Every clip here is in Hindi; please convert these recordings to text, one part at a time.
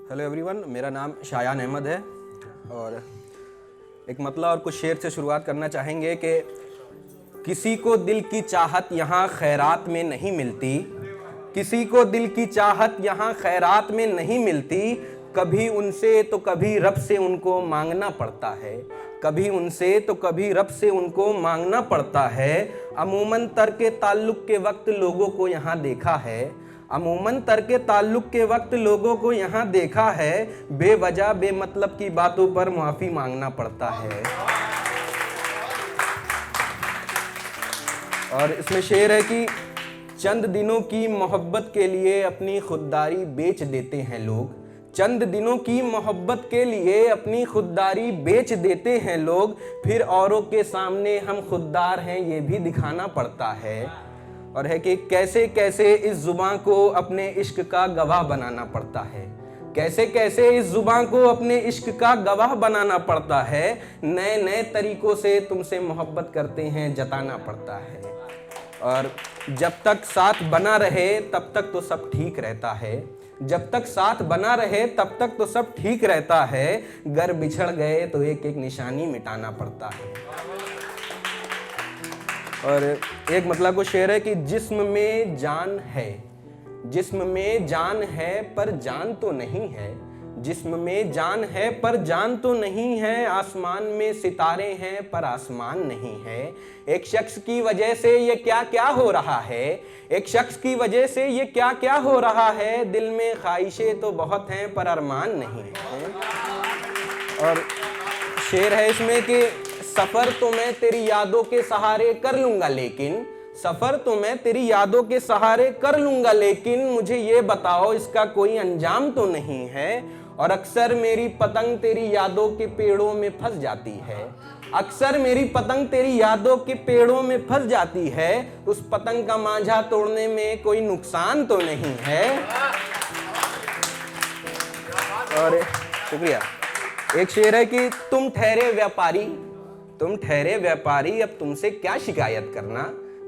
हेलो एवरीवन, मेरा नाम शायान अहमद है और एक मतला और कुछ शेर से शुरुआत करना चाहेंगे कि किसी को दिल की चाहत यहाँ खैरात में नहीं मिलती, किसी को दिल की चाहत यहाँ खैरात में नहीं मिलती, कभी उनसे तो कभी रब से उनको मांगना पड़ता है, कभी उनसे तो कभी रब से उनको मांगना पड़ता है। अमूमन तर्के ताल्लुक़ के वक्त लोगों को यहाँ देखा है, अमूमन तर्के ताल्लुक़ के वक्त लोगों को यहाँ देखा है, बेवजह बेमतलब की बातों पर माफ़ी मांगना पड़ता है। और इसमें शेर है कि चंद दिनों की मोहब्बत के लिए अपनी खुददारी बेच देते हैं लोग, चंद दिनों की मोहब्बत के लिए अपनी खुददारी बेच देते हैं लोग, फिर औरों के सामने हम खुददार हैं ये भी दिखाना पड़ता है। और है कि कैसे कैसे इस जुबान को अपने इश्क का गवाह बनाना पड़ता है, कैसे कैसे इस जुबान को अपने इश्क का गवाह बनाना पड़ता है, नए नए तरीकों से तुमसे मोहब्बत करते हैं जताना पड़ता है। और जब तक साथ बना रहे तब तक तो सब ठीक रहता है, जब तक साथ बना रहे तब तक तो सब ठीक रहता है, गर बिछड़ गए तो एक एक निशानी मिटाना पड़ता है। और एक मतलब को शेर है कि जिस्म में जान है, जिस्म में जान है पर जान तो नहीं है, जिस्म में जान है पर जान तो नहीं है, आसमान में सितारे हैं पर आसमान नहीं है। एक शख्स की वजह से ये क्या क्या हो रहा है, एक शख्स की वजह से ये क्या क्या हो रहा है, दिल में ख्वाहिशें तो बहुत हैं पर अरमान नहीं है। और शेर है इसमें कि सफ़र तो मैं तेरी यादों के सहारे कर लूँगा लेकिन, सफ़र तो मैं तेरी यादों के सहारे कर लूँगा लेकिन, मुझे ये बताओ इसका कोई अंजाम तो नहीं है। और अक्सर मेरी पतंग तेरी यादों के पेड़ों में फंस जाती है, अक्सर मेरी पतंग तेरी यादों के पेड़ों में फंस जाती है, उस पतंग का मांझा तोड़ने में कोई नुकसान तो नहीं है। और शुक्रिया। एक शेर है कि तुम ठहरे व्यापारी, तुम ठहरे व्यापारी अब तुमसे क्या शिकायत करना,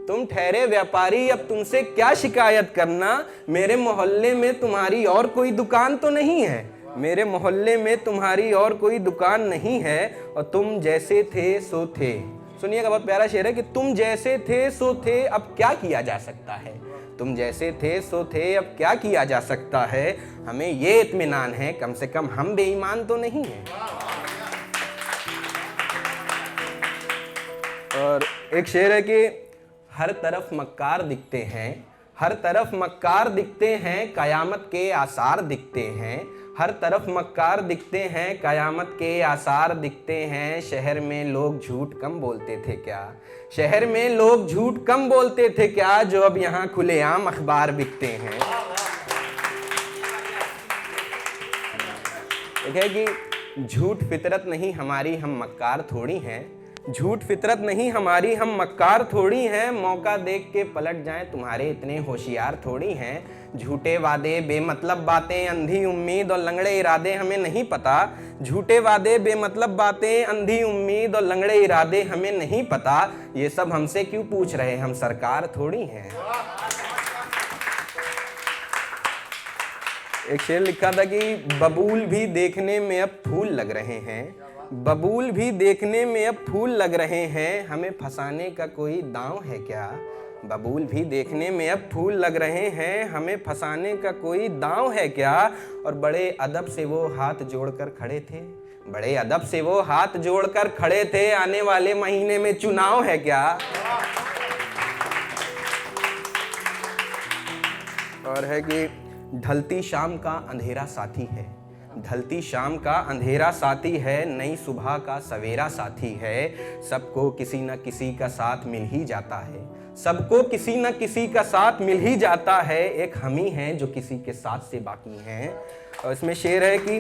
तुम ठहरे व्यापारी अब तुमसे क्या शिकायत करना, मेरे मोहल्ले में तुम्हारी और कोई दुकान तो नहीं है, मेरे मोहल्ले में तुम्हारी और कोई दुकान नहीं है, और तुम जैसे थे सो थे। सुनिएगा, बहुत प्यारा शेर है कि तुम जैसे थे सो थे अब क्या किया जा सकता है, तुम जैसे थे सो थे अब क्या किया जा सकता है, हमें ये इत्मीनान है कम से कम हम बेईमान तो नहीं हैं। और एक शेर है कि हर तरफ मक्कार दिखते हैं, हर तरफ मक्कार दिखते हैं, कयामत के आसार दिखते हैं, हर तरफ मक्कार दिखते हैं, कयामत के आसार दिखते हैं, शहर में लोग झूठ कम बोलते थे क्या, शहर में लोग झूठ कम बोलते थे क्या, जो अब यहाँ खुलेआम अखबार बिकते हैं। देखिए कि झूठ फितरत नहीं हमारी, हम मक्कार थोड़ी हैं, झूठ फितरत नहीं हमारी, हम मक्कार थोड़ी हैं, मौका देख के पलट जाएं तुम्हारे इतने होशियार थोड़ी हैं, झूठे वादे बेमतलब बातें, अंधी उम्मीद और लंगड़े इरादे हमें नहीं पता, झूठे वादे बेमतलब बातें, अंधी उम्मीद और लंगड़े इरादे हमें नहीं पता, ये सब हमसे क्यों पूछ रहे, हम सरकार थोड़ी हैं। एक शेर लिखा था कि बबूल भी देखने में अब फूल लग रहे हैं, बबूल भी देखने में अब फूल लग रहे हैं, हमें फंसाने का कोई दांव है क्या, बबूल भी देखने में अब फूल लग रहे हैं, हमें फंसाने का कोई दांव है क्या। और बड़े अदब से वो हाथ जोड़कर खड़े थे, बड़े अदब से वो हाथ जोड़कर खड़े थे, आने वाले महीने में चुनाव है क्या। और है कि ढलती शाम का अंधेरा साथी है, ढलती शाम का अंधेरा साथी है, नई सुबह का सवेरा साथी है, सबको किसी न किसी का साथ मिल ही जाता है, सबको किसी न किसी का साथ मिल ही जाता है, एक हम ही हैं जो किसी के साथ से बाकी हैं। और इसमें शेर है कि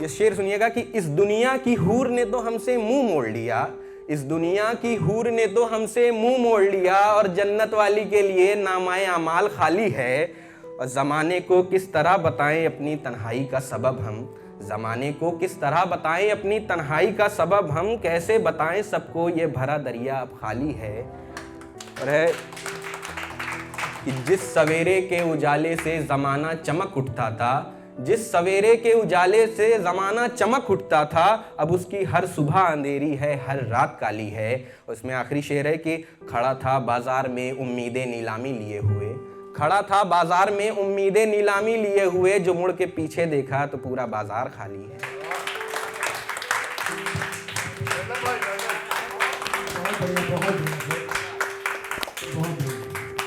ये शेर सुनिएगा कि इस दुनिया की हूर ने तो हमसे मुंह मोड़ लिया, इस दुनिया की हूर ने तो हमसे मुंह मोड़ लिया, और जन्नत वाली के लिए नामाए अमाल खाली है। और ज़माने को किस तरह बताएं अपनी तन्हाई का सबब हम, ज़माने को किस तरह बताएं अपनी तन्हाई का सबब हम, कैसे बताएं सबको ये भरा दरिया अब खाली है। और है कि जिस सवेरे के उजाले से ज़माना चमक उठता था, जिस सवेरे के उजाले से जमाना चमक उठता था, अब उसकी हर सुबह अंधेरी है, हर रात काली है। उसमें आखिरी शेर है कि खड़ा था बाजार में उम्मीदें नीलामी लिए हुए, खड़ा था बाजार में उम्मीदें नीलामी लिए हुए, जो मुड़ के पीछे देखा तो पूरा बाजार खाली है।